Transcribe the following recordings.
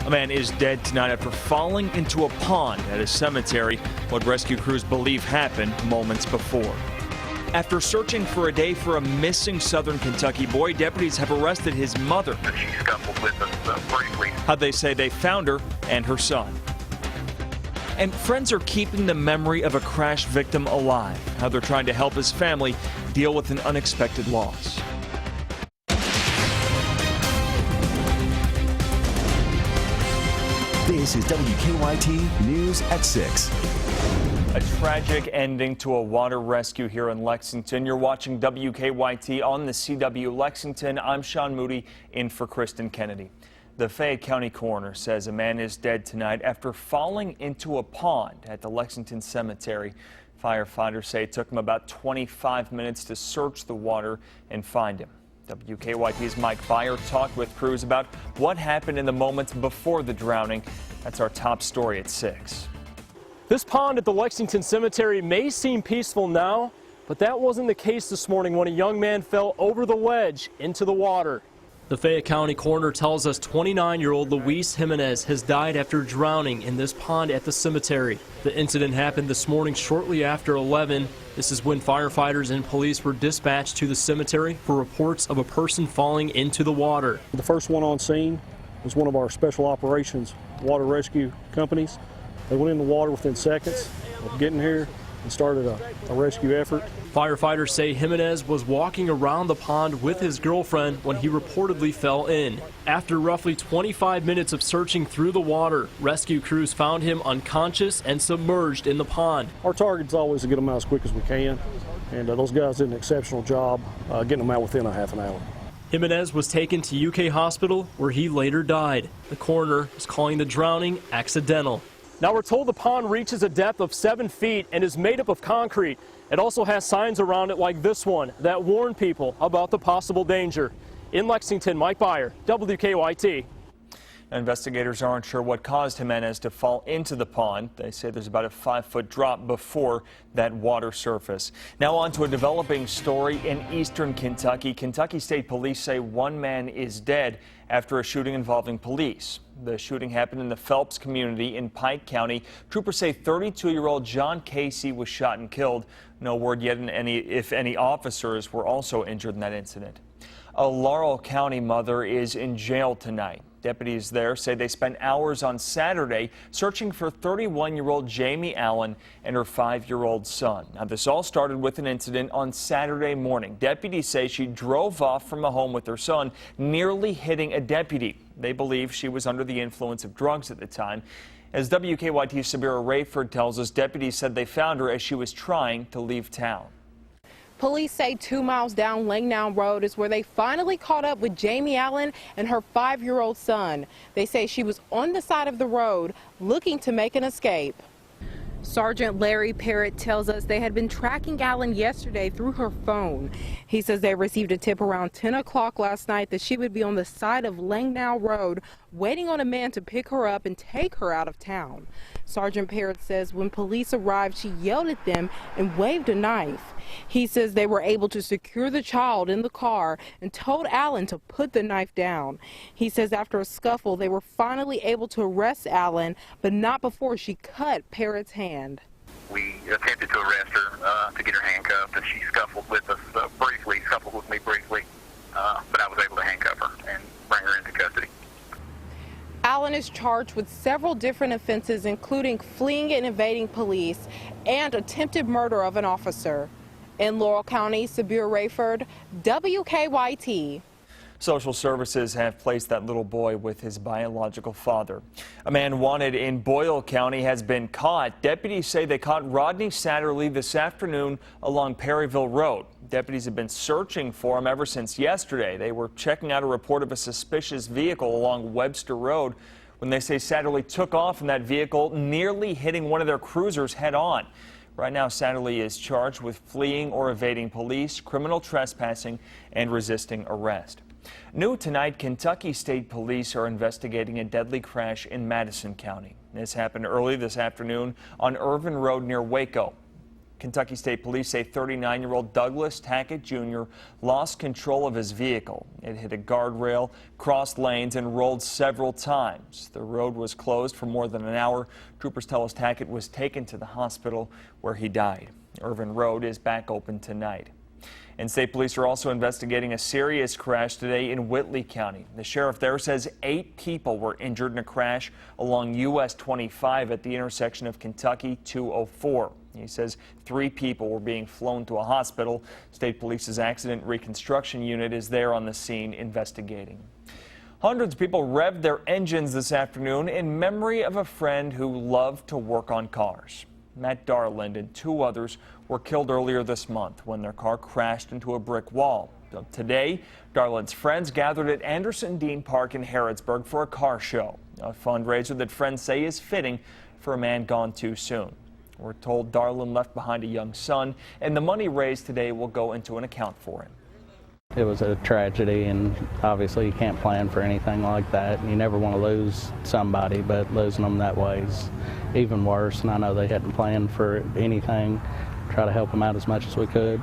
A man is dead tonight after falling into a pond at a cemetery, what rescue crews believe happened moments before. After searching for a day for a missing Southern Kentucky boy, deputies have arrested his mother. She scuffled with us briefly. How they say they found her and her son. And friends are keeping the memory of a crash victim alive. How they're trying to help his family deal with an unexpected loss. This is WKYT News at 6. A tragic ending to a water rescue here in Lexington. You're watching WKYT on the CW Lexington. I'm Sean Moody in for Kristen Kennedy. The Fayette County coroner says a man is dead tonight after falling into a pond at the Lexington Cemetery. Firefighters say it took them about 25 minutes to search the water and find him. WKYT's Mike Byer talked with crews about what happened in the moments before the drowning. That's our top story at 6. This pond at the Lexington Cemetery may seem peaceful now, but that wasn't the case this morning when a young man fell over the ledge into the water. The Fayette County coroner tells us 29-year-old Luis Jimenez has died after drowning in this pond at the cemetery. The incident happened this morning shortly after 11. This is when firefighters and police were dispatched to the cemetery for reports of a person falling into the water. The first one on scene was one of our special operations water rescue companies. They went in the water within seconds of getting here and started a rescue effort. Firefighters say Jimenez was walking around the pond with his girlfriend when he reportedly fell in. After roughly 25 minutes of searching through the water, rescue crews found him unconscious and submerged in the pond. Our target's always to get them out as quick as we can, and those guys did an exceptional job getting them out within a half an hour. Jimenez was taken to UK Hospital where he later died. The coroner is calling the drowning accidental. Now we're told the pond reaches a depth of 7 feet and is made up of concrete. It also has signs around it like this one that warn people about the possible danger. In Lexington, Mike Byer, WKYT. Investigators aren't sure what caused Jimenez to fall into the pond. They say there's about a 5-foot drop before that water surface. Now on to a developing story in eastern Kentucky. Kentucky State Police say one man is dead after a shooting involving police. The shooting happened in the Phelps community in Pike County. Troopers say 32-year-old John Casey was shot and killed. No word yet if any officers were also injured in that incident. A Laurel County mother is in jail tonight. Deputies there say they spent hours on Saturday searching for 31-year-old Jamie Allen and her 5-year-old son. Now, this all started with an incident on Saturday morning. Deputies say she drove off from a home with her son, nearly hitting a deputy. They believe she was under the influence of drugs at the time. As WKYT's Sabira Rayford tells us, deputies said they found her as she was trying to leave town. Police say 2 miles down Langnow Road is where they finally caught up with Jamie Allen and her 5-year-old son. They say she was on the side of the road looking to make an escape. Sergeant Larry Parrott tells us they had been tracking Allen yesterday through her phone. He says they received a tip around 10 o'clock last night that she would be on the side of Langnow Road waiting on a man to pick her up and take her out of town. Sergeant Parrott says when police arrived, she yelled at them and waved a knife. He says they were able to secure the child in the car and told Allen to put the knife down. He says after a scuffle, they were finally able to arrest Allen, but not before she cut Parrott's hand. We attempted to arrest her to get her handcuffed, and she scuffled with us briefly, scuffled with me briefly, but I was able to handcuff her and bring her into custody. Allen is charged with several different offenses, including fleeing and evading police and attempted murder of an officer. In Laurel County, Sabira Rayford, WKYT. Social services have placed that little boy with his biological father. A man wanted in Boyle County has been caught. Deputies say they caught Rodney Satterley this afternoon along Perryville Road. Deputies have been searching for him ever since yesterday. They were checking out a report of a suspicious vehicle along Webster Road when they say Satterley took off in that vehicle, nearly hitting one of their cruisers head on. Right now, Satterley is charged with fleeing or evading police, criminal trespassing, and resisting arrest. New tonight, Kentucky State Police are investigating a deadly crash in Madison County. This happened early this afternoon on Irvin Road near Waco. Kentucky State Police say 39-year-old Douglas Tackett Jr. lost control of his vehicle. It hit a guardrail, crossed lanes, and rolled several times. The road was closed for more than an hour. Troopers tell us Tackett was taken to the hospital where he died. Irvin Road is back open tonight. And state police are also investigating a serious crash today in Whitley County. The sheriff there says 8 people were injured in a crash along US 25 at the intersection of Kentucky 204. He says 3 people were being flown to a hospital. State Police's accident reconstruction unit is there on the scene investigating. Hundreds of people revved their engines this afternoon in memory of a friend who loved to work on cars. Matt Darland and 2 others were killed earlier this month when their car crashed into a brick wall. Today, Darland's friends gathered at Anderson Dean Park in Harrodsburg for a car show, a fundraiser that friends say is fitting for a man gone too soon. We're told Darland left behind a young son, and the money raised today will go into an account for him. It was a tragedy, and obviously you can't plan for anything like that. You never want to lose somebody, but losing them that way is even worse, and I know they hadn't planned for anything. Try to help them out as much as we could.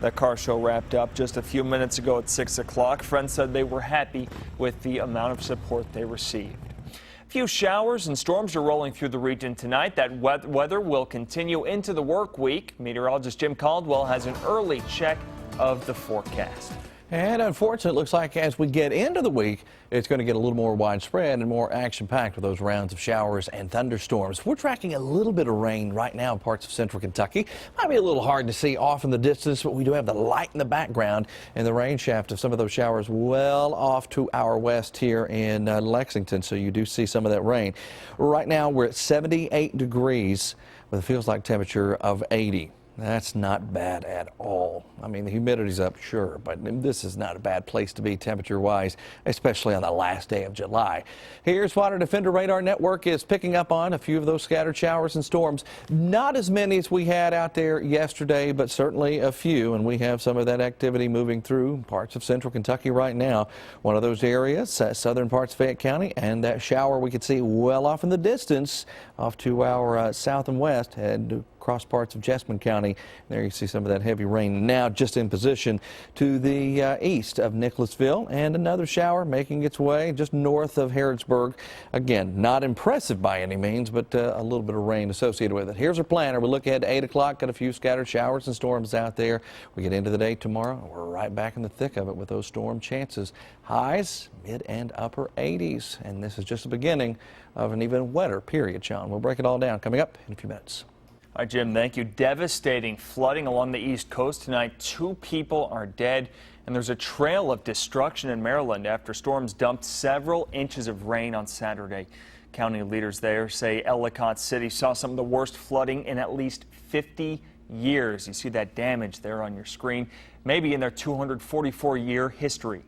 That car show wrapped up just a few minutes ago at 6 o'clock. Friends said they were happy with the amount of support they received. A few showers and storms are rolling through the region tonight. That weather will continue into the work week. Meteorologist Jim Caldwell has an early check of the forecast. And unfortunately, it looks like as we get into the week, it's going to get a little more widespread and more action-packed with those rounds of showers and thunderstorms. We're tracking a little bit of rain right now in parts of central Kentucky. Might be a little hard to see off in the distance, but we do have the light in the background and the rain shaft of some of those showers well off to our west here in Lexington, so you do see some of that rain. Right now, we're at 78 degrees with a feels-like temperature of 80. That's not bad at all. I mean, the humidity's up, sure, but this is not a bad place to be temperature-wise, especially on the last day of July. Here's what our Defender Radar Network is picking up on, a few of those scattered showers and storms. Not as many as we had out there yesterday, but certainly a few, and we have some of that activity moving through parts of central Kentucky right now. One of those areas, southern parts of Fayette County, and that shower we could see well off in the distance off to our south and west and across parts of Jessamine County. There you see some of that heavy rain now just in position to the east of Nicholasville, and another shower making its way just north of Harrodsburg. Again, not impressive by any means, but a little bit of rain associated with it. Here's our planner. We look ahead to 8 o'clock, got a few scattered showers and storms out there. We get into the day tomorrow, we're right back in the thick of it with those storm chances. Highs, mid and upper 80s, and this is just the beginning of an even wetter period, Sean. We'll break it all down coming up in a few minutes. All right, Jim, thank you. Devastating flooding along the East Coast tonight. 2 people are dead, and there's a trail of destruction in Maryland after storms dumped several inches of rain on Saturday. County leaders there say Ellicott City saw some of the worst flooding in at least 50 years. You see that damage there on your screen, maybe in their 244-year history.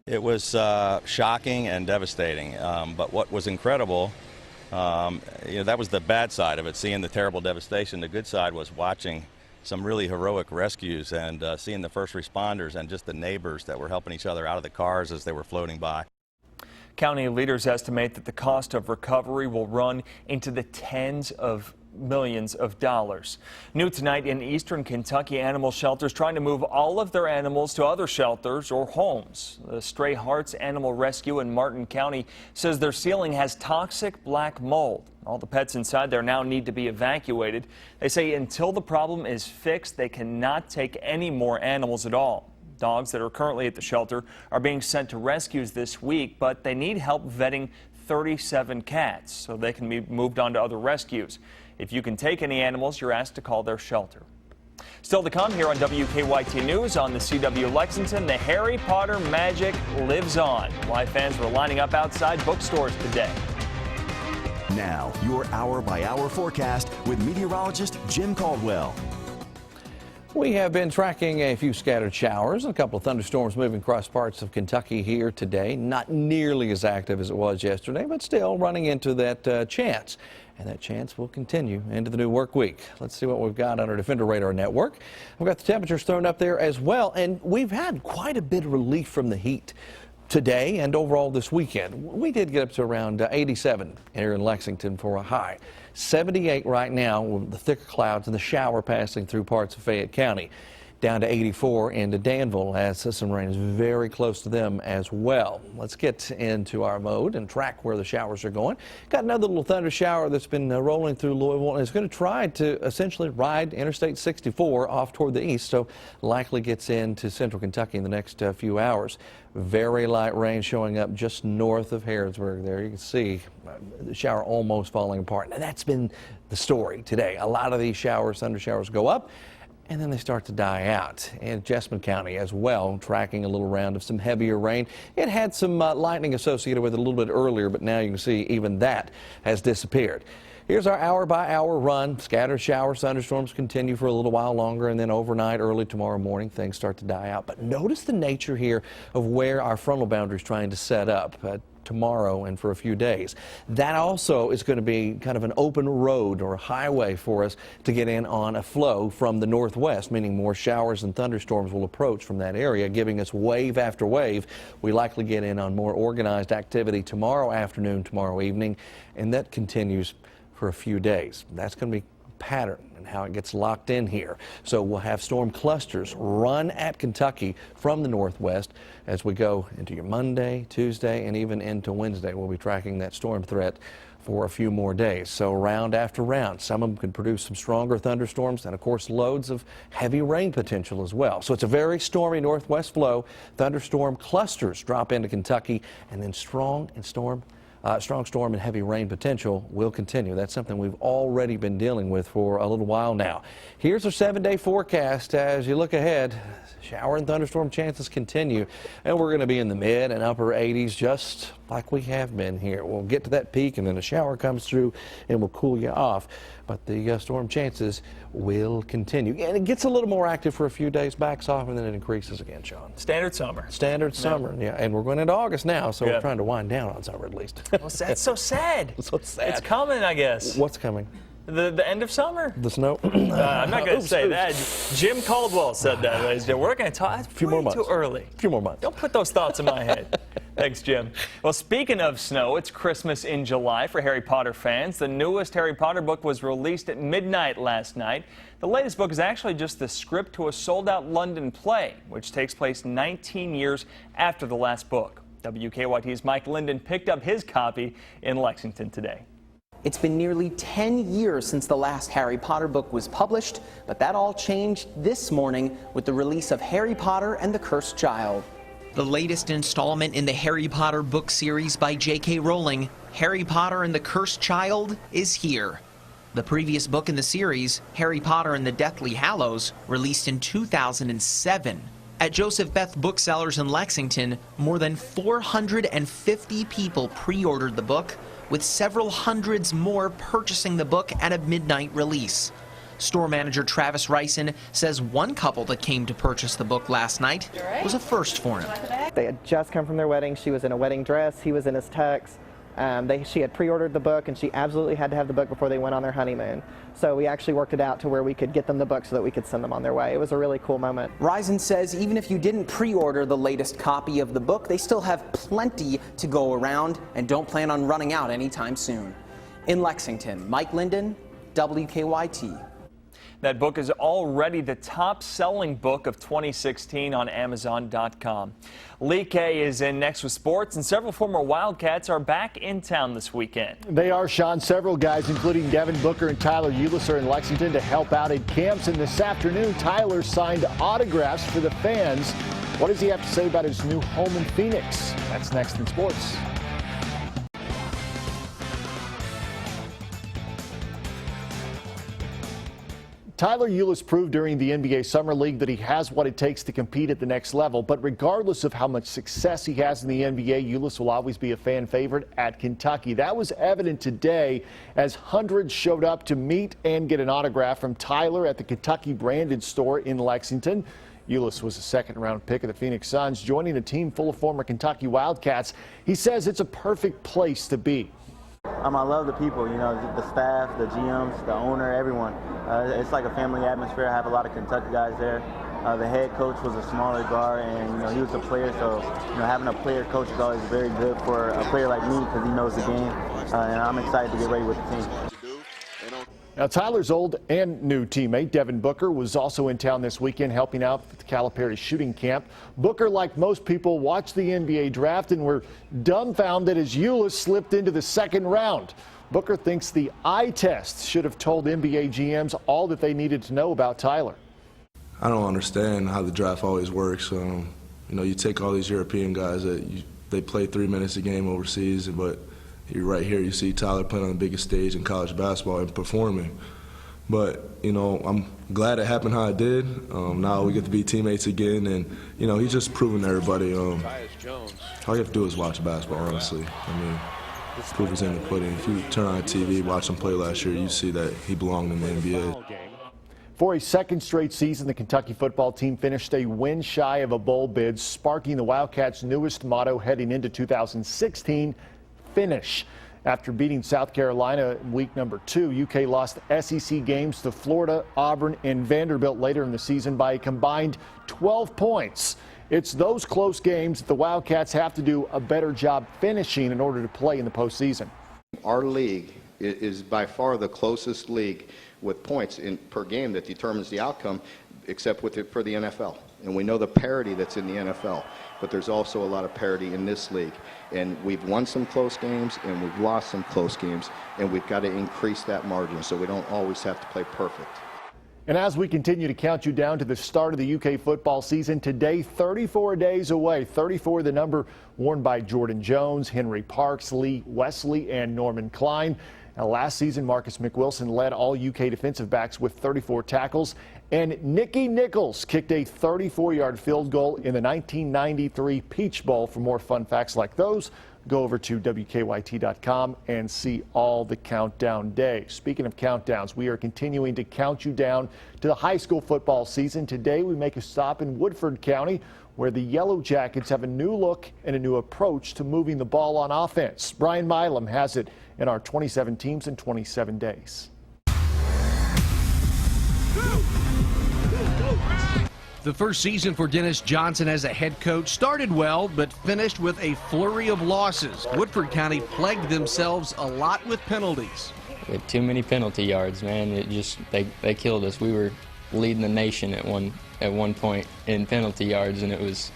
It was shocking and devastating, but what was incredible, that was the bad side of it, seeing the terrible devastation. The good side was watching some really heroic rescues and seeing the first responders and just the neighbors that were helping each other out of the cars as they were floating by. County leaders estimate that the cost of recovery will run into the tens of millions of dollars. New tonight in eastern Kentucky, animal shelters trying to move all of their animals to other shelters or homes. The Stray Hearts Animal Rescue in Martin County says their ceiling has toxic black mold. All the pets inside there now need to be evacuated. They say until the problem is fixed, they cannot take any more animals at all. Dogs that are currently at the shelter are being sent to rescues this week, but they need help vetting 37 cats so they can be moved on to other rescues. If you can take any animals, you're asked to call their shelter. Still to come here on WKYT News on the CW Lexington, the Harry Potter magic lives on. Why fans were lining up outside bookstores today. Now, your hour-by-hour forecast with meteorologist Jim Caldwell. We have been tracking a few scattered showers and a couple of thunderstorms moving across parts of Kentucky here today. Not nearly as active as it was yesterday, but still running into that chance. And that chance will continue into the new work week. Let's see what we've got on our Defender Radar Network. We've got the temperatures thrown up there as well, and we've had quite a bit of relief from the heat. today and overall this weekend. We did get up to around 87 here in Lexington for a high. 78 right now with the thicker clouds and the shower passing through parts of Fayette County. Down to 84 into Danville as some rain is very close to them as well. Let's get into our mode and track where the showers are going. Got another little thunder shower that's been rolling through Louisville and it's going to try to essentially ride Interstate 64 off toward the east, so likely gets into central Kentucky in the next few hours. Very light rain showing up just north of Harrodsburg there. You can see the shower almost falling apart. Now that's been the story today. A lot of these showers, thunder showers, go up and then they start to die out. And Jessamine County as well, tracking a little round of some heavier rain. It had some lightning associated with it a little bit earlier, but now you can see even that has disappeared. Here's our hour-by-hour run. Scattered showers, thunderstorms continue for a little while longer, and then overnight, early tomorrow morning, things start to die out. But notice the nature here of where our frontal boundary is trying to set up tomorrow and for a few days. That also is going to be kind of an open road or a highway for us to get in on a flow from the northwest, meaning more showers and thunderstorms will approach from that area, giving us wave after wave. We likely get in on more organized activity tomorrow afternoon, tomorrow evening, and that continues for a few days. That's going to be pattern and how it gets locked in here. So we'll have storm clusters run at Kentucky from the northwest as we go into your Monday, Tuesday, and even into Wednesday. We'll be tracking that storm threat for a few more days. So round after round, some of them could produce some stronger thunderstorms and of course loads of heavy rain potential as well. So it's a very stormy northwest flow. Thunderstorm clusters drop into Kentucky, and then strong storm and heavy rain potential will continue. That's something we've already been dealing with for a little while now. Here's our 7-day forecast. As you look ahead, shower and thunderstorm chances continue, and we're going to be in the mid and upper 80s just like we have been here. We'll get to that peak and then a shower comes through and will cool you off, but the storm chances will continue. And it gets a little more active for a few days, backs off, and then it increases again, Sean. Standard summer. Standard summer, yeah. And we're going into August now, so we're trying to wind down on summer at least. Well, that's so sad. It's so sad. It's coming, I guess. What's coming? The end of summer. The snow? I'm not going to say that. Jim Caldwell said that, ladies and gentlemen. We're going to talk. A few more months. Too early. A few more months. Don't put those thoughts in my head. Thanks, Jim. Well, speaking of snow, it's Christmas in July for Harry Potter fans. The newest Harry Potter book was released at midnight last night. The latest book is actually just the script to a sold-out London play, which takes place 19 years after the last book. WKYT's Mike Linden picked up his copy in Lexington today. It's been nearly 10 years since the last Harry Potter book was published, but that all changed this morning with the release of Harry Potter and the Cursed Child. The latest installment in the Harry Potter book series by J.K. Rowling, Harry Potter and the Cursed Child, is here. The previous book in the series, Harry Potter and the Deathly Hallows, released in 2007. At Joseph Beth Booksellers in Lexington, more than 450 people pre-ordered the book, with several hundreds more purchasing the book at a midnight release. Store manager Travis Ryson says one couple that came to purchase the book last night was a first for him. They had just come from their wedding. She was in a wedding dress. He was in his tux. She had pre-ordered the book, and she absolutely had to have the book before they went on their honeymoon. So we actually worked it out to where we could get them the book so that we could send them on their way. It was a really cool moment. Ryzen says even if you didn't pre-order the latest copy of the book, they still have plenty to go around and don't plan on running out anytime soon. In Lexington, Mike Linden, WKYT. That book is already the top-selling book of 2016 on Amazon.com. Lee K is in next with sports, and several former Wildcats are back in town this weekend. They are, Sean. Several guys, including Devin Booker and Tyler Ulis, are in Lexington to help out at camps. And this afternoon, Tyler signed autographs for the fans. What does he have to say about his new home in Phoenix? That's next in sports. Tyler Ulis proved during the NBA Summer League that he has what it takes to compete at the next level. But regardless of how much success he has in the NBA, Ulis will always be a fan favorite at Kentucky. That was evident today as hundreds showed up to meet and get an autograph from Tyler at the Kentucky Branded store in Lexington. Ulis was a second-round pick of the Phoenix Suns, joining a team full of former Kentucky Wildcats. He says it's a perfect place to be. I love the people, the staff, the GMs, the owner, everyone. It's like a family atmosphere. I have a lot of Kentucky guys there. The head coach was a smaller guard, and he was a player. So having a player coach is always very good for a player like me because he knows the game, and I'm excited to get ready with the team. Now, Tyler's old and new teammate, Devin Booker, was also in town this weekend helping out with the Calipari shooting camp. Booker, like most people, watched the NBA draft and were dumbfounded as Euless slipped into the second round. Booker thinks the eye test should have told NBA GMs all that they needed to know about Tyler. I don't understand how the draft always works. You take all these European guys that they play 3 minutes a game overseas, but you're right here, you see Tyler playing on the biggest stage in college basketball and performing. But, I'm glad it happened how it did. Now we get to be teammates again, and, he's just proving to everybody. All you have to do is watch basketball, honestly. Proof is in the pudding. If you turn on TV, watch him play last year, you see that he belonged in the NBA. For a second straight season, the Kentucky football team finished a win shy of a bowl bid, sparking the Wildcats' newest motto heading into 2016, finish. After beating South Carolina in week number 2, UK lost SEC games to Florida, Auburn, and Vanderbilt later in the season by a combined 12 points. It's those close games that the Wildcats have to do a better job finishing in order to play in the postseason. Our league is by far the closest league with points per game that determines the outcome, except for the NFL. And we know the parity that's in the NFL, but there's also a lot of parity in this league. And we've won some close games and we've lost some close games, and we've got to increase that margin so we don't always have to play perfect. And as we continue to count you down to the start of the UK football season, today 34 days away. 34, the number worn by Jordan Jones, Henry Parks, Lee Wesley, and Norman Klein. Now, last season, Marcus McWilson led all UK defensive backs with 34 tackles, and Nicky Nichols kicked a 34-yard field goal in the 1993 Peach Bowl. For more fun facts like those, go over to WKYT.com and see all the countdown days. Speaking of countdowns, we are continuing to count you down to the high school football season. Today, we make a stop in Woodford County, where the Yellow Jackets have a new look and a new approach to moving the ball on offense. Brian Milam has it in our 27 teams in 27 days. The first season for Dennis Johnson as a head coach started well, but finished with a flurry of losses. Woodford County plagued themselves a lot with penalties. We had too many penalty yards, man. It just they killed us. We were leading the nation at one point in penalty yards, and it was,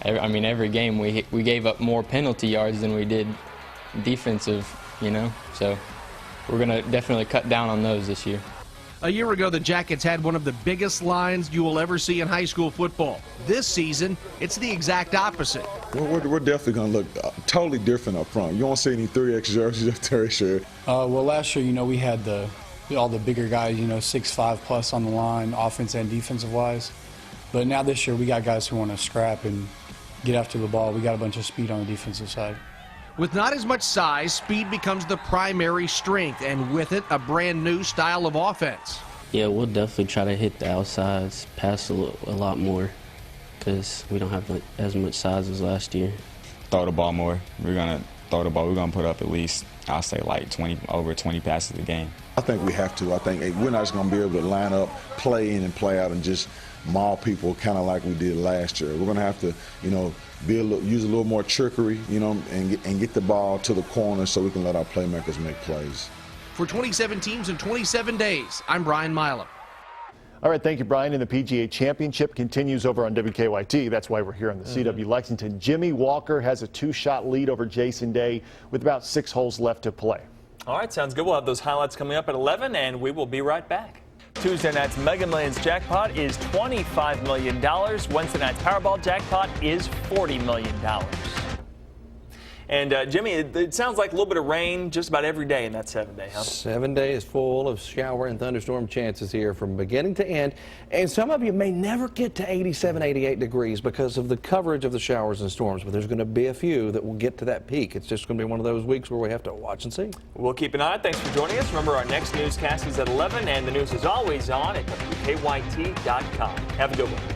every game we gave up more penalty yards than we did defensive, So we're gonna definitely cut down on those this year. A year ago, the Jackets had one of the biggest lines you will ever see in high school football. This season, it's the exact opposite. We're definitely going to look totally different up front. You won't see any 3X jerseys up there, sure. Well, last year, we had all the bigger guys, 6'5" plus on the line, offense and defensive wise. But now this year, we got guys who want to scrap and get after the ball. We got a bunch of speed on the defensive side. With not as much size, speed becomes the primary strength, and with it, a brand new style of offense. Yeah, we'll definitely try to hit the outsides, pass a lot more, because we don't have as much size as last year. Throw the ball more. We're going to throw the ball. We're going to put up at least, I'll say, like over 20 passes a game. I think we have to. I think we're not just going to be able to line up, play in and play out and just maul people kind of like we did last year. We're going to have to, use a little more trickery, and get the ball to the corner so we can let our playmakers make plays. For 27 teams in 27 days, I'm Brian Milam. All right, thank you, Brian. And the PGA Championship continues over on WKYT. That's why we're here on the CW Lexington. Jimmy Walker has a 2-shot lead over Jason Day with about 6 holes left to play. All right, sounds good. We'll have those highlights coming up at 11, and we will be right back. Tuesday night's Mega Millions jackpot is $25 million. Wednesday night's Powerball jackpot is $40 million. And Jimmy, it sounds like a little bit of rain just about every day in that 7-day, huh? 7 days full of shower and thunderstorm chances here from beginning to end. And some of you may never get to 87, 88 degrees because of the coverage of the showers and storms. But there's going to be a few that will get to that peak. It's just going to be one of those weeks where we have to watch and see. We'll keep an eye. Thanks for joining us. Remember, our next newscast is at 11, and the news is always on at WKYT.com. Have a good one.